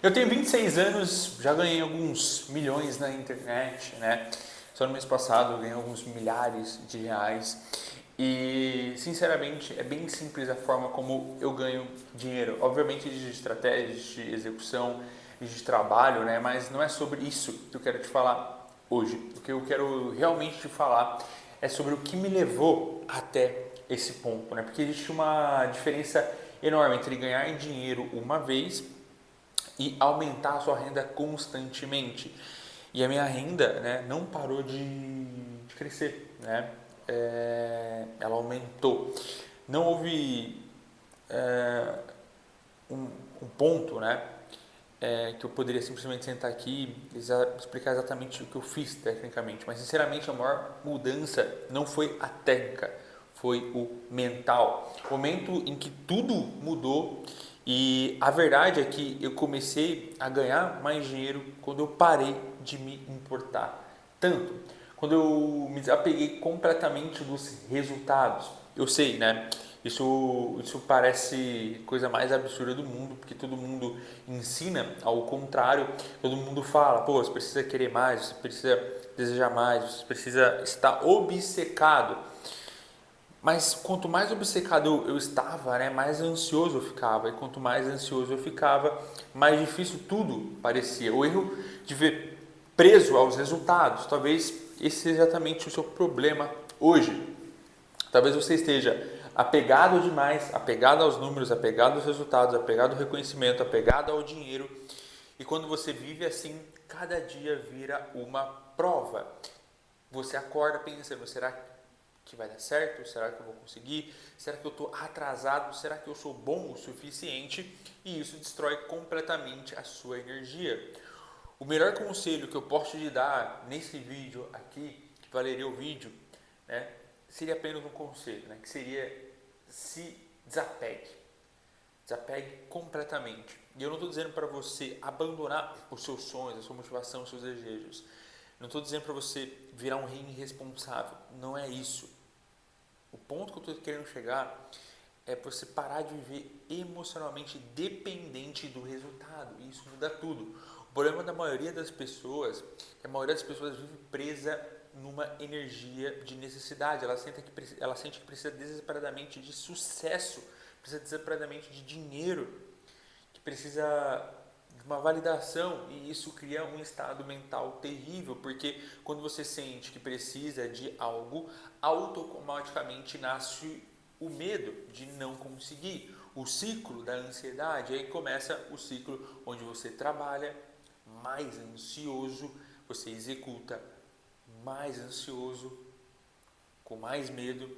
Eu tenho 26 anos, já ganhei alguns milhões na internet, né? Só no mês passado eu ganhei alguns milhares de reais. E, sinceramente, é bem simples a forma como eu ganho dinheiro. Obviamente, existe estratégias de execução, de trabalho, né? Mas não é sobre isso que eu quero te falar hoje. O que eu quero realmente te falar é sobre o que me levou até esse ponto, né? Porque existe uma diferença enorme entre ganhar dinheiro uma vez e aumentar a sua renda constantemente. E a minha renda, né, não parou de crescer, né? Ela aumentou. Não houve é, um, um ponto, né, que eu poderia simplesmente sentar aqui e explicar exatamente o que eu fiz tecnicamente. Mas, sinceramente, a maior mudança não foi a técnica, foi o mental. O momento em que tudo mudou e a verdade é que eu comecei a ganhar mais dinheiro quando eu parei de me importar tanto. Quando eu me desapeguei completamente dos resultados. Eu sei, né? Isso parece coisa mais absurda do mundo, porque todo mundo ensina ao contrário, todo mundo fala, pô, você precisa querer mais, você precisa desejar mais, você precisa estar obcecado. Mas quanto mais obcecado eu estava, né, mais ansioso eu ficava. E quanto mais ansioso eu ficava, mais difícil tudo parecia. O erro de ver preso aos resultados, talvez esse seja exatamente o seu problema hoje. Talvez você esteja apegado demais, apegado aos números, apegado aos resultados, apegado ao reconhecimento, apegado ao dinheiro. E quando você vive assim, cada dia vira uma prova. Você acorda pensando, será que vai dar certo? Será que eu vou conseguir? Será que eu estou atrasado? Será que eu sou bom o suficiente? E isso destrói completamente a sua energia. O melhor conselho que eu posso te dar nesse vídeo aqui, que valeria o vídeo, né, seria apenas um conselho, né, que seria se desapegue. Desapegue completamente. E eu não estou dizendo para você abandonar os seus sonhos, a sua motivação, os seus desejos. Não estou dizendo para você virar um rei irresponsável. Não é isso. O ponto que eu estou querendo chegar é você parar de viver emocionalmente dependente do resultado. E isso muda tudo. O problema da maioria das pessoas é que a maioria das pessoas vive presa numa energia de necessidade. Ela sente que precisa desesperadamente de sucesso, precisa desesperadamente de dinheiro, que precisa de uma validação, e isso cria um estado mental terrível, porque quando você sente que precisa de algo, automaticamente nasce o medo de não conseguir, o ciclo da ansiedade. Aí começa o ciclo onde você trabalha mais ansioso, você executa mais ansioso, com mais medo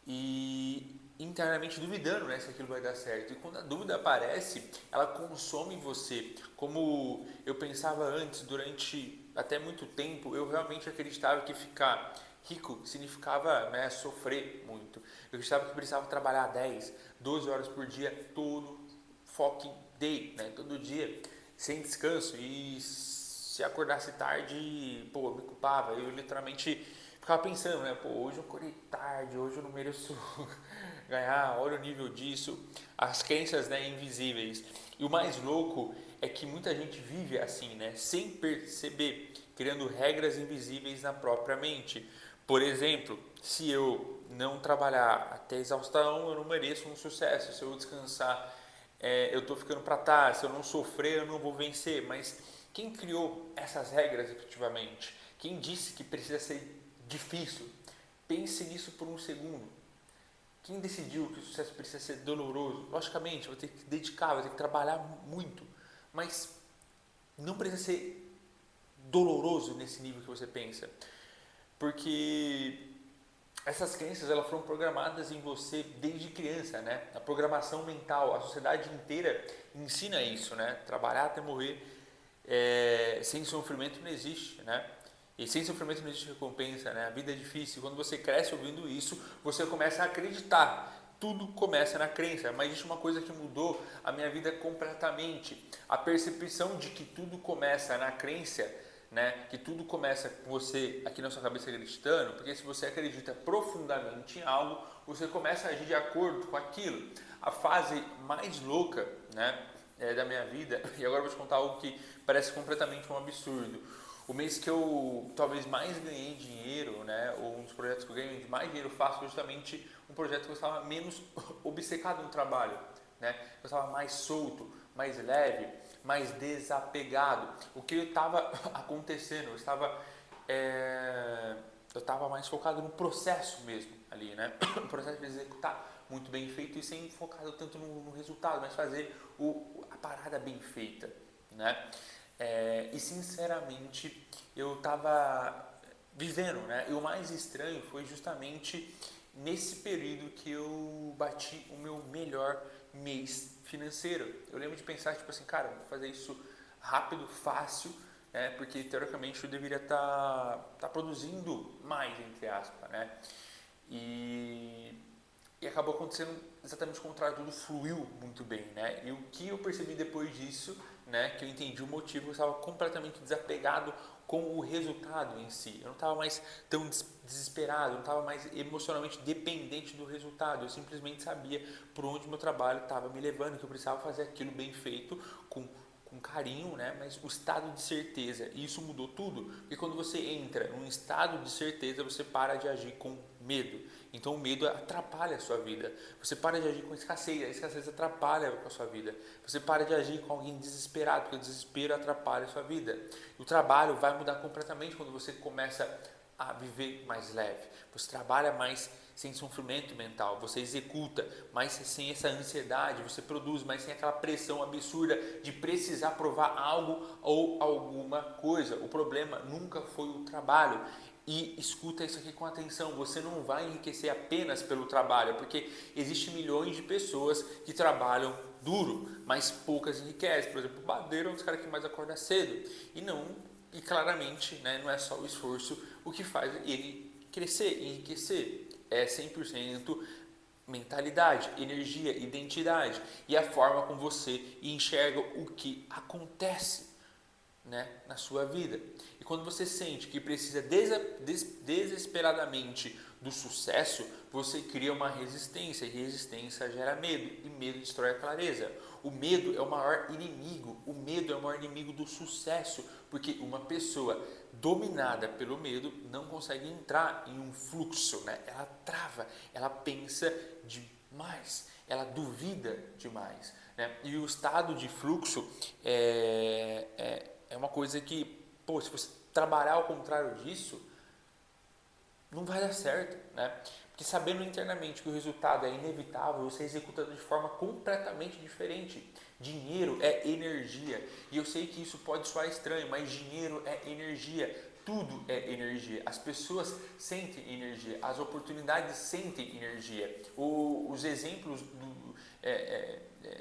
e internamente duvidando, né, se aquilo vai dar certo. E quando a dúvida aparece, ela consome você. Como eu pensava antes, durante até muito tempo, eu realmente acreditava que ficar rico significava, né, sofrer muito. Eu acreditava que precisava trabalhar 10, 12 horas por dia, todo fucking day, né, todo dia, sem descanso. E se acordasse tarde, pô, eu me culpava. Eu literalmente ficava pensando, né, pô, hoje eu acordei tarde, hoje eu não mereço ganhar, olha o nível disso. As crenças, né, invisíveis. E o mais louco é que muita gente vive assim, né, sem perceber, criando regras invisíveis na própria mente. Por exemplo, se eu não trabalhar até exaustão, eu não mereço um sucesso. Se eu descansar, eu estou ficando para trás. Se eu não sofrer, eu não vou vencer. Mas quem criou essas regras efetivamente? Quem disse que precisa ser difícil? Pense nisso por um segundo. Quem decidiu que o sucesso precisa ser doloroso? Logicamente, vai ter que dedicar, vai ter que trabalhar muito. Mas não precisa ser doloroso nesse nível que você pensa. Porque essas crenças, elas foram programadas em você desde criança, né? A programação mental, a sociedade inteira ensina isso, né? Trabalhar até morrer, sem sofrimento não existe, né? E sem sofrimento não existe recompensa, né? A vida é difícil. Quando você cresce ouvindo isso, você começa a acreditar. Tudo começa na crença, mas existe uma coisa que mudou a minha vida completamente. A percepção de que tudo começa na crença, né? Que tudo começa com você aqui na sua cabeça acreditando, porque se você acredita profundamente em algo, você começa a agir de acordo com aquilo. A fase mais louca, né, da minha vida, e agora eu vou te contar algo que parece completamente um absurdo. O mês que eu talvez mais ganhei dinheiro, né, ou um dos projetos que eu ganhei de mais dinheiro, faço justamente um projeto que eu estava menos obcecado no trabalho, né? Eu estava mais solto, mais leve, mais desapegado. O que estava acontecendo? Eu estava mais focado no processo mesmo ali, né? O processo de executar muito bem feito e sem focado tanto no resultado, mas fazer a parada bem feita, né? E sinceramente eu estava vivendo, né? E o mais estranho foi justamente nesse período que eu bati o meu melhor mês financeiro. Eu lembro de pensar, tipo assim, cara, vou fazer isso rápido, fácil, né? Porque teoricamente eu deveria estar produzindo mais, entre aspas, né? E acabou acontecendo exatamente o contrário, tudo fluiu muito bem, né? E o que eu percebi depois disso, né, que eu entendi o motivo, eu estava completamente desapegado com o resultado em si. Eu não estava mais tão desesperado, eu não estava mais emocionalmente dependente do resultado. Eu simplesmente sabia por onde meu trabalho estava me levando, que eu precisava fazer aquilo bem feito, com carinho, né? Mas o estado de certeza, e isso mudou tudo, porque quando você entra num estado de certeza, você para de agir com medo. Então o medo atrapalha a sua vida. Você para de agir com escassez, a escassez atrapalha a sua vida. Você para de agir com alguém desesperado, porque o desespero atrapalha a sua vida. O trabalho vai mudar completamente quando você começa a viver mais leve. Você trabalha mais sem sofrimento mental, você executa mais sem essa ansiedade, você produz mais sem aquela pressão absurda de precisar provar algo ou alguma coisa. O problema nunca foi o trabalho. E escuta isso aqui com atenção, você não vai enriquecer apenas pelo trabalho, porque existem milhões de pessoas que trabalham duro, mas poucas enriquecem. Por exemplo, o padeiro é um dos caras que mais acorda cedo. E claramente, né, não é só o esforço o que faz ele crescer, enriquecer. É 100% mentalidade, energia, identidade e a forma como você enxerga o que acontece, né, na sua vida. E quando você sente que precisa desesperadamente do sucesso, você cria uma resistência, e resistência gera medo, e medo destrói a clareza. O medo é o maior inimigo do sucesso, porque uma pessoa dominada pelo medo não consegue entrar em um fluxo, né? Ela trava, ela pensa demais, ela duvida demais, né? E o estado de fluxo é uma coisa que, pô, se você trabalhar ao contrário disso, não vai dar certo, né? Porque sabendo internamente que o resultado é inevitável, você executa de forma completamente diferente. Dinheiro é energia. E eu sei que isso pode soar estranho, mas dinheiro é energia. Tudo é energia. As pessoas sentem energia. As oportunidades sentem energia. Os exemplos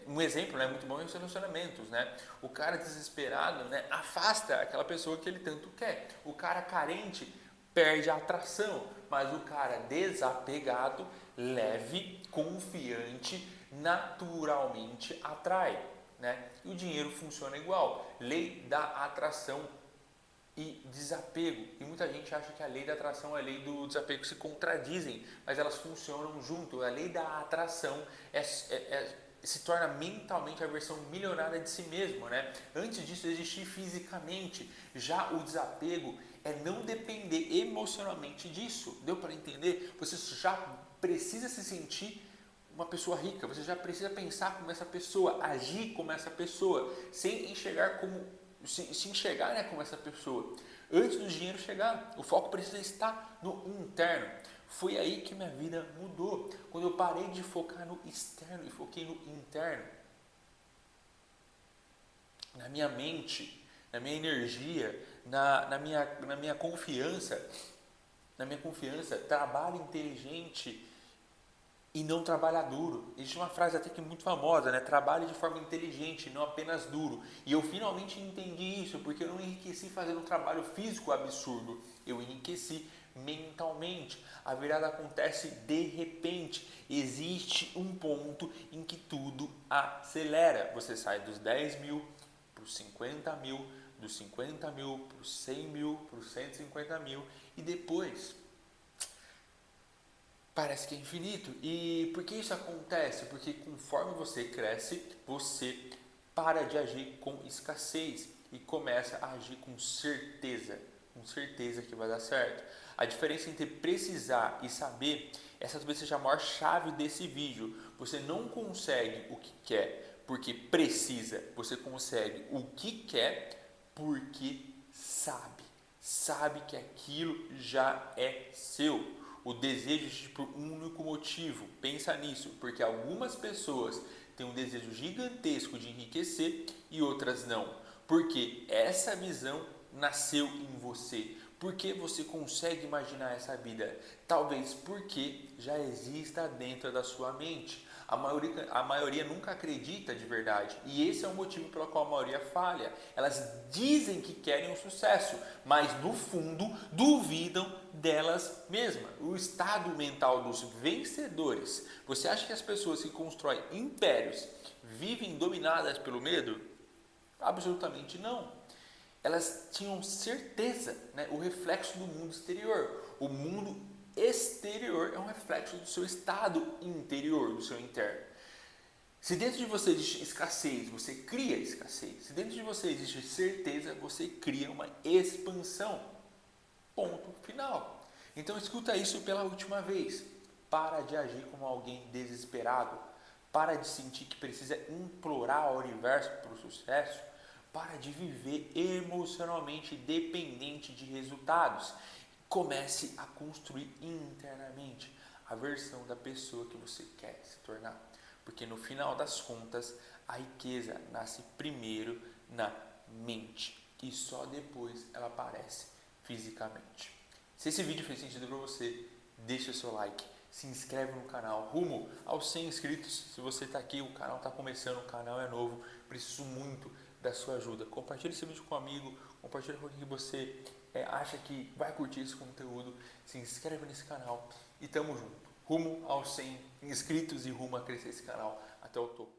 um exemplo, né, muito bom é os relacionamentos, né? O cara desesperado, né, afasta aquela pessoa que ele tanto quer. O cara carente perde a atração, mas o cara desapegado, leve, confiante, naturalmente atrai, né? E o dinheiro funciona igual, lei da atração e desapego. E muita gente acha que a lei da atração e a lei do desapego se contradizem, mas elas funcionam junto. A lei da atração se torna mentalmente a versão milionária de si mesmo, né? Antes disso existir fisicamente. Já o desapego é não depender emocionalmente disso. Deu para entender? Você já precisa se sentir uma pessoa rica, você já precisa pensar como essa pessoa, agir como essa pessoa, sem enxergar como se enxergar, né, como essa pessoa. Antes do dinheiro chegar, o foco precisa estar no interno. Foi aí que minha vida mudou, quando eu parei de focar no externo e foquei no interno, na minha mente, na minha energia, na minha confiança, trabalho inteligente e não trabalhar duro. Existe uma frase até que é muito famosa, né? Trabalhe de forma inteligente, não apenas duro. E eu finalmente entendi isso, porque eu não enriqueci fazendo um trabalho físico absurdo. Eu enriqueci mentalmente. A virada acontece de repente. Existe um ponto em que tudo acelera. Você sai dos 10 mil para os 50 mil, dos 50 mil para os 100 mil, para os 150 mil e depois parece que é infinito. E por que isso acontece? Porque conforme você cresce, você para de agir com escassez e começa a agir com certeza que vai dar certo. A diferença entre precisar e saber, essa talvez seja a maior chave desse vídeo. Você não consegue o que quer porque precisa, você consegue o que quer porque sabe que aquilo já é seu. O desejo existe por um único motivo. Pensa nisso, porque algumas pessoas têm um desejo gigantesco de enriquecer e outras não. Porque essa visão nasceu em você. Porque você consegue imaginar essa vida? Talvez porque já exista dentro da sua mente. A maioria nunca acredita de verdade. E esse é o motivo pelo qual a maioria falha. Elas dizem que querem o sucesso, mas no fundo duvidam delas mesmas. O estado mental dos vencedores. Você acha que as pessoas que constroem impérios vivem dominadas pelo medo? Absolutamente não. Elas tinham certeza, né? O reflexo do mundo exterior. O mundo exterior é um reflexo do seu estado interior, do seu interno. Se dentro de você existe escassez, você cria escassez. Se dentro de você existe certeza, você cria uma expansão. Ponto final. Então escuta isso pela última vez. Para de agir como alguém desesperado. Para de sentir que precisa implorar ao universo para o sucesso. Para de viver emocionalmente dependente de resultados. Comece a construir internamente a versão da pessoa que você quer se tornar. Porque no final das contas, a riqueza nasce primeiro na mente e só depois ela aparece fisicamente. Se esse vídeo fez sentido para você, deixa o seu like, se inscreve no canal, rumo aos 100 inscritos. Se você está aqui, o canal está começando, o canal é novo, preciso muito da sua ajuda. Compartilhe esse vídeo com um amigo, compartilhe com quem você acha que vai curtir esse conteúdo, se inscreve nesse canal e tamo junto. Rumo aos 100 inscritos e rumo a crescer esse canal até o topo.